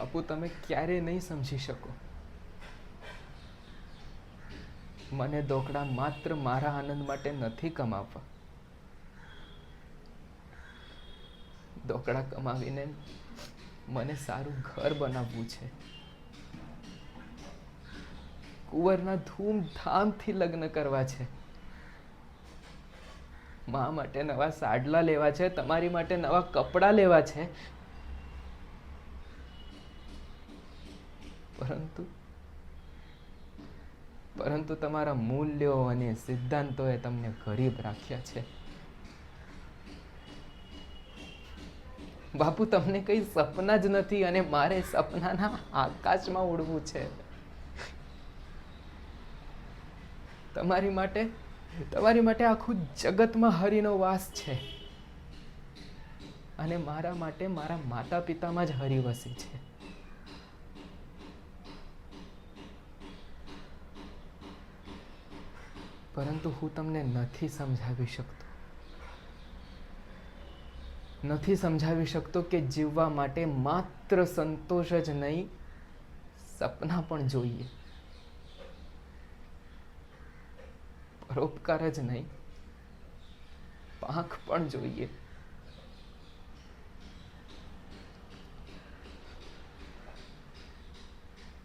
બાપુ, તમે ક્યારે નહીં સમજી શકો. મને દોકડા માત્ર મારા આનંદ માટે નથી કમાવવા. દોકડા કમાવીને મને સારું ઘર બનાવવું છે. કુંવરના ધૂમધામથી લગ્ન કરવા છે. મા માટે નવા સાડલા લેવા છે, તમારી માટે નવા કપડાં લેવા છે. પરંતુ તમારા મૂલ્યો અને સિદ્ધાંતોએ તમને ગરીબ રાખ્યા છે. બાપુ, તમને કઈ સપના જ નથી અને મારે સપનાના આકાશમાં ઉડવું છે. તમારી માટે આખું જગતમાં હરિનો વાસ છે અને મારા માટે મારા માતા પિતામાં જ હરિ વસે છે. પરંતુ હું તમને નથી સમજાવી શકતો કે જીવવા માટે માત્ર સંતોષ જ નહીં, સપના પણ જોઈએ. પરોપકાર જ નહીં, પાંખ પણ જોઈએ.